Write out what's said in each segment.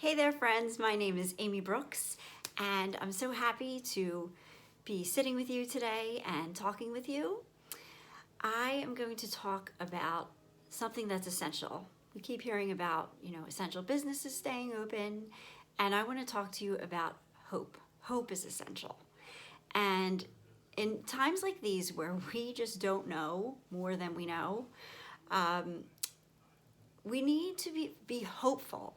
Hey there, friends. My name is Amy Brooks, and I'm so happy to be sitting with you today and talking with you. I am going to talk about something that's essential. We keep hearing about, essential businesses staying open, and I want to talk to you about hope. Hope is essential. And in times like these where we just don't know more than we know, we need to be hopeful.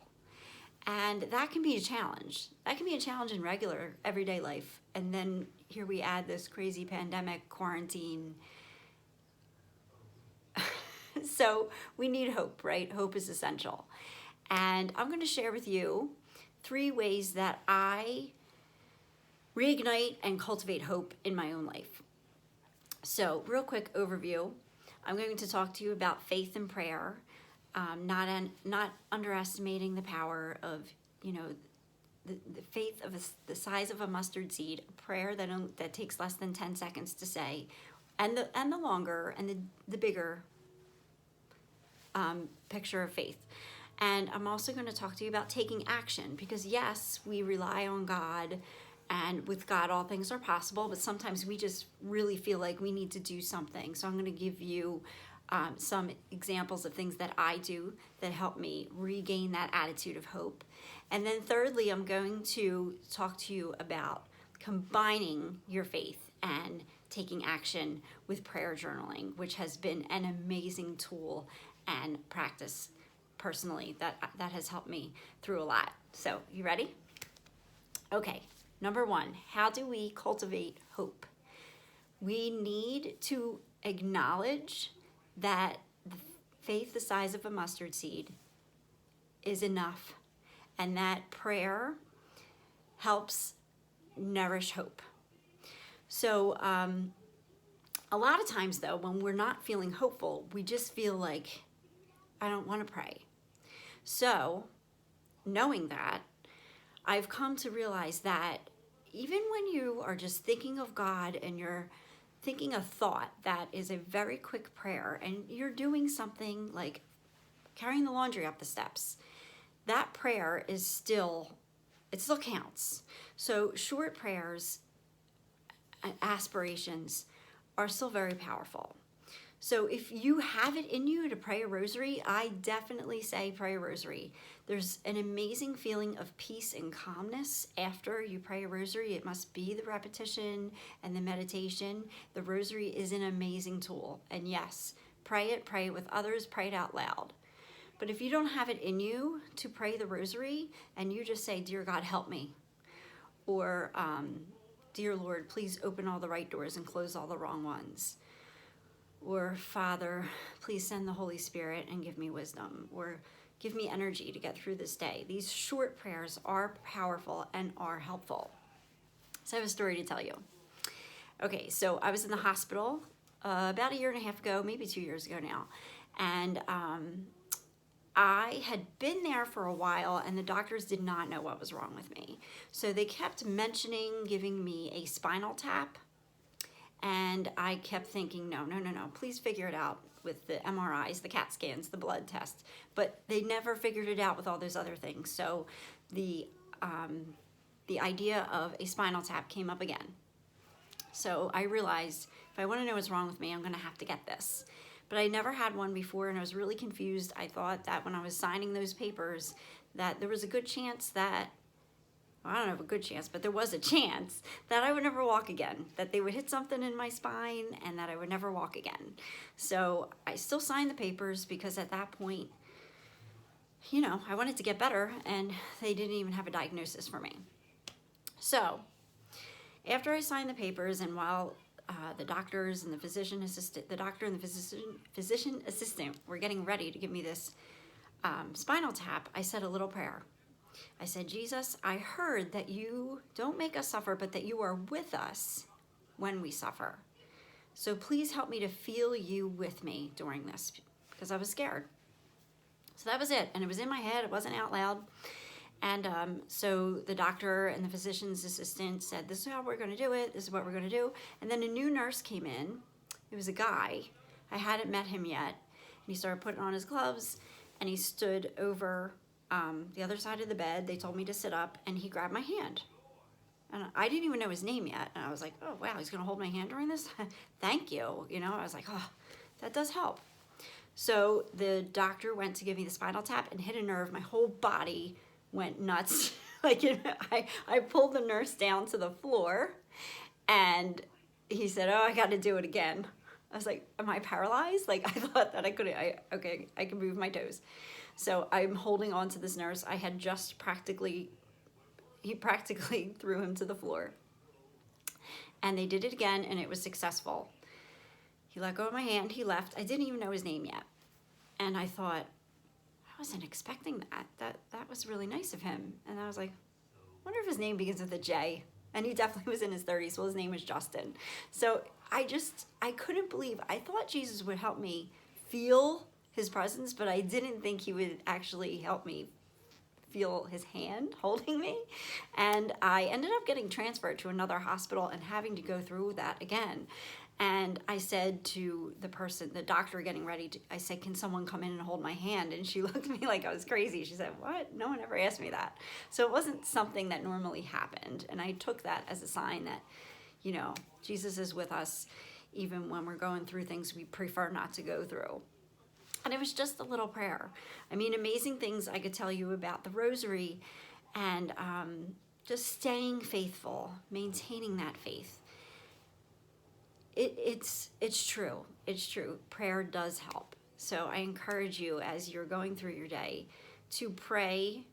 And that can be a challenge. That can be a challenge in regular, everyday life. And then here we add this crazy pandemic, quarantine. So we need hope, right? Hope is essential. And I'm going to share with you 3 ways that I reignite and cultivate hope in my own life. So real quick overview. I'm going to talk to you about faith and prayer. Not underestimating the power of, the faith of the size of a mustard seed, a prayer that takes less than 10 seconds to say, and the longer and the bigger picture of faith. And I'm also going to talk to you about taking action, because yes, we rely on God, and with God all things are possible, but sometimes we just really feel like we need to do something. So I'm going to give you some examples of things that I do that help me regain that attitude of hope. And then thirdly, I'm going to talk to you about combining your faith and taking action with prayer journaling, which has been an amazing tool and practice personally that has helped me through a lot. So you ready? Okay, number 1, how do we cultivate hope? We need to acknowledge that faith the size of a mustard seed is enough, and that prayer helps nourish hope. So a lot of times though, when we're not feeling hopeful, we just feel like, I don't want to pray. So knowing that, I've come to realize that even when you are just thinking of God and you're thinking a thought that is a very quick prayer, and you're doing something like carrying the laundry up the steps, that prayer is still counts. So short prayers and aspirations are still very powerful. So if you have it in you to pray a rosary, I definitely say pray a rosary. There's an amazing feeling of peace and calmness after you pray a rosary. It must be the repetition and the meditation. The rosary is an amazing tool. And yes, pray it with others, pray it out loud. But if you don't have it in you to pray the rosary, and you just say, Dear God, help me, or Dear Lord, please open all the right doors and close all the wrong ones, or Father, please send the Holy Spirit and give me wisdom, or give me energy to get through this day. These short prayers are powerful and are helpful. So I have a story to tell you. Okay, so I was in the hospital about 1.5 years ago, maybe 2 years ago now, and I had been there for a while, and the doctors did not know what was wrong with me. So they kept mentioning giving me a spinal tap. And I kept thinking, no, please figure it out with the MRIs, the CAT scans, the blood tests. But they never figured it out with all those other things. So the idea of a spinal tap came up again. So I realized if I want to know what's wrong with me, I'm going to have to get this. But I never had one before, and I was really confused. I thought that when I was signing those papers that there was a good chance that, I don't have a good chance, but there was a chance that I would never walk again, that they would hit something in my spine and that I would never walk again. So I still signed the papers because at that point, I wanted to get better, and they didn't even have a diagnosis for me. So after I signed the papers, and while the doctors and the physician assistant, were getting ready to give me this spinal tap, I said a little prayer. I said, Jesus, I heard that you don't make us suffer, but that you are with us when we suffer. So please help me to feel you with me during this, because I was scared. So that was it. And it was in my head. It wasn't out loud. And so the doctor and the physician's assistant said, this is how we're going to do it. This is what we're going to do. And then a new nurse came in. It was a guy. I hadn't met him yet. And he started putting on his gloves, and he stood over the other side of the bed. They told me to sit up, and he grabbed my hand. And I didn't even know his name yet. And I was like, oh, wow, he's going to hold my hand during this? Thank you. I was like, oh, that does help. So the doctor went to give me the spinal tap and hit a nerve. My whole body went nuts. I pulled the nurse down to the floor, and he said, oh, I got to do it again. I was like, am I paralyzed? Like, I thought that I can move my toes. So I'm holding on to this nurse. I had just he practically threw him to the floor. And they did it again, and it was successful. He let go of my hand, he left. I didn't even know his name yet. And I thought, I wasn't expecting that. That was really nice of him. And I was like, I wonder if his name begins with a J. And he definitely was in his 30s, so his name was Justin. So I couldn't believe, I thought Jesus would help me feel his presence, but I didn't think he would actually help me feel his hand holding me. And I ended up getting transferred to another hospital and having to go through that again. And I said to the doctor getting ready, I said, can someone come in and hold my hand? And she looked at me like I was crazy. She said, what? No one ever asked me that. So it wasn't something that normally happened. And I took that as a sign that, Jesus is with us even when we're going through things we prefer not to go through. And it was just a little prayer. I mean, amazing things I could tell you about the rosary, and just staying faithful, maintaining that faith. It's true. It's true. Prayer does help. So I encourage you, as you're going through your day, to pray,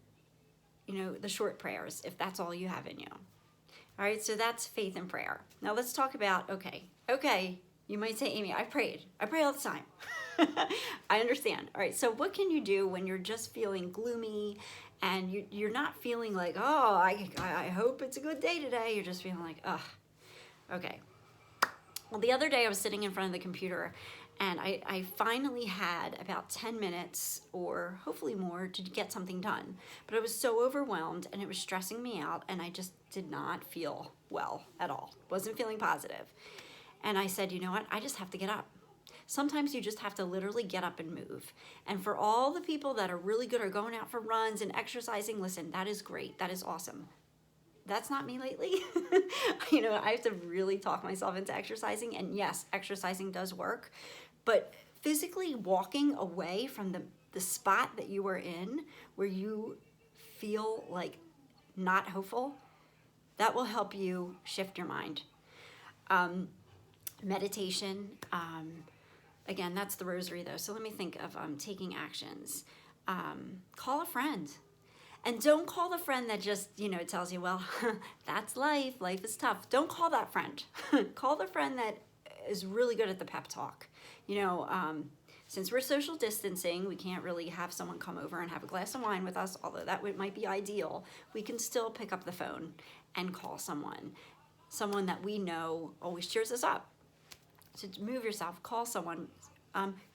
the short prayers, if that's all you have in you. All right, so that's faith and prayer. Now let's talk about, okay, you might say, Amy, I pray all the time. I understand. All right, so what can you do when you're just feeling gloomy and you're not feeling like, oh, I hope it's a good day today. You're just feeling like, ugh, okay. Well, the other day I was sitting in front of the computer, and I finally had about 10 minutes or hopefully more to get something done. But I was so overwhelmed, and it was stressing me out, and I just did not feel well at all. Wasn't feeling positive. And I said, you know what? I just have to get up. Sometimes you just have to literally get up and move. And for all the people that are really good at going out for runs and exercising, listen, that is great. That is awesome. That's not me lately. I have to really talk myself into exercising. And yes, exercising does work. But physically walking away from the spot that you are in, where you feel like not hopeful, that will help you shift your mind. Meditation, again, that's the rosary though. So let me think of taking actions. Call a friend. And don't call the friend that just, tells you, well, that's life. Life is tough. Don't call that friend. Call the friend that is really good at the pep talk. Since we're social distancing, we can't really have someone come over and have a glass of wine with us, although that might be ideal. We can still pick up the phone and call someone that we know always cheers us up. So move yourself, call someone,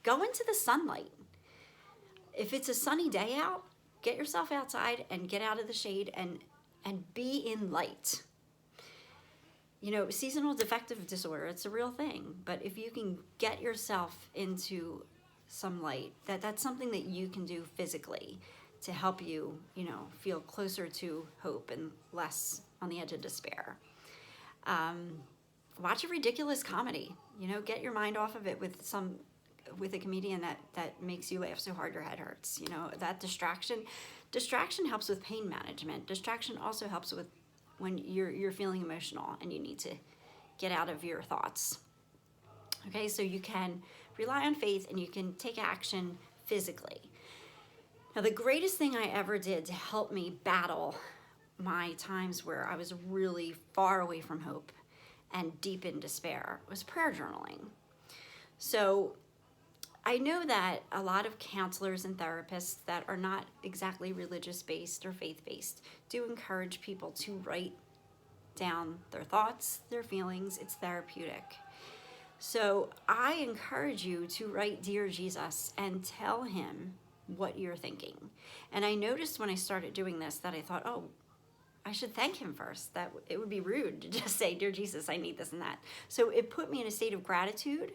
go into the sunlight. If it's a sunny day out, get yourself outside and get out of the shade and be in light. Seasonal affective disorder, it's a real thing. But if you can get yourself into some light, that's something that you can do physically to help you, feel closer to hope and less on the edge of despair. Watch a ridiculous comedy. Get your mind off of it with a comedian that makes you laugh so hard your head hurts. That distraction helps with pain management. Distraction also helps with when you're feeling emotional and you need to get out of your thoughts. Okay, so you can rely on faith and you can take action physically. Now, the greatest thing I ever did to help me battle my times where I was really far away from hope and deep in despair was prayer journaling. So I know that a lot of counselors and therapists that are not exactly religious-based or faith-based do encourage people to write down their thoughts, their feelings. It's therapeutic. So I encourage you to write Dear Jesus and tell him what you're thinking. And I noticed when I started doing this that I thought, oh, I should thank him first. That it would be rude to just say, Dear Jesus, I need this and that. So it put me in a state of gratitude,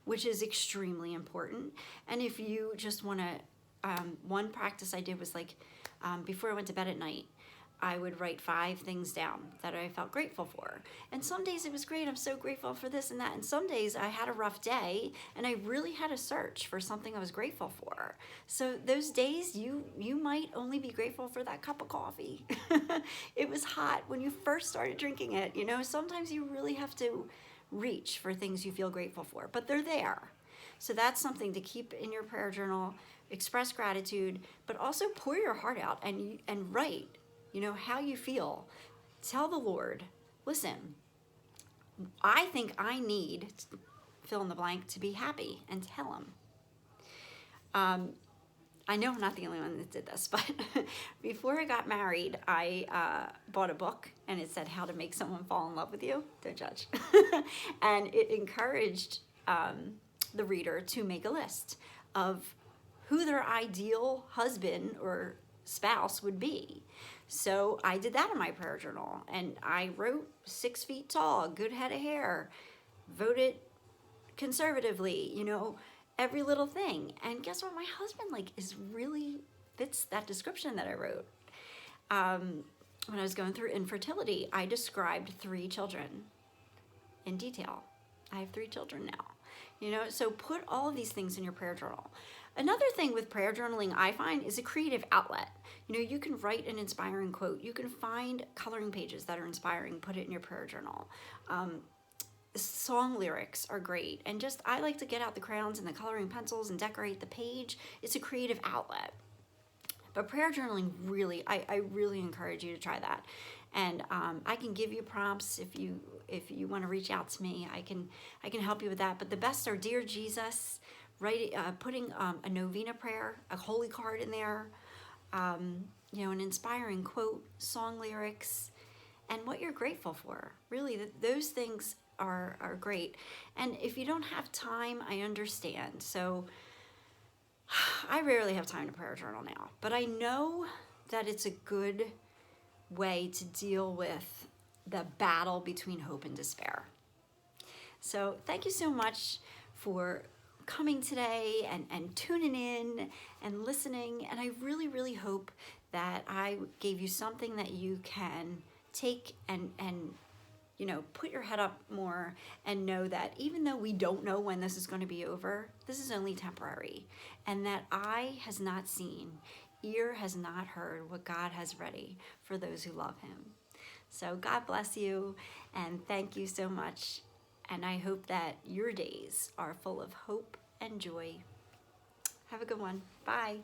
which is extremely important. And if you just want to one practice I did was like, before I went to bed at night, I would write 5 things down that I felt grateful for. And some days it was great, I'm so grateful for this and that. And some days I had a rough day and I really had to search for something I was grateful for. So those days you might only be grateful for that cup of coffee. It was hot when you first started drinking it. You know, sometimes you really have to reach for things you feel grateful for, but they're there. So that's something to keep in your prayer journal. Express gratitude, but also pour your heart out and write, you know, how you feel. Tell the Lord, listen, I think I need, fill in the blank, to be happy, and tell him. I know I'm not the only one that did this, but before I got married, I bought a book and it said how to make someone fall in love with you. Don't judge. And it encouraged the reader to make a list of who their ideal husband or spouse would be. So I did that in my prayer journal, and I wrote 6 feet tall, good head of hair, voted conservatively, you know, every little thing. And guess what? My husband really fits that description that I wrote. When I was going through infertility, I described 3 children in detail. I have 3 children now. You know, so put all of these things in your prayer journal. Another thing with prayer journaling I find is a creative outlet. You know, you can write an inspiring quote. You can find coloring pages that are inspiring, put it in your prayer journal. Song lyrics are great. And just, I like to get out the crayons and the coloring pencils and decorate the page. It's a creative outlet. But prayer journaling, really, I really encourage you to try that. And I can give you prompts if you want to reach out to me. I can help you with that. But the best are Dear Jesus, putting a novena prayer, a holy card in there, you know, an inspiring quote, song lyrics, and what you're grateful for. Really, those things are great. And if you don't have time, I understand. So I rarely have time to prayer journal now, but I know that it's a good way to deal with the battle between hope and despair. So thank you so much for coming today and tuning in and listening. And I really, really hope that I gave you something that you can take and you know, put your head up more and know that even though we don't know when this is going to be over, this is only temporary. And that eye has not seen, ear has not heard what God has ready for those who love him. So God bless you and thank you so much. And I hope that your days are full of hope and joy. Have a good one. Bye.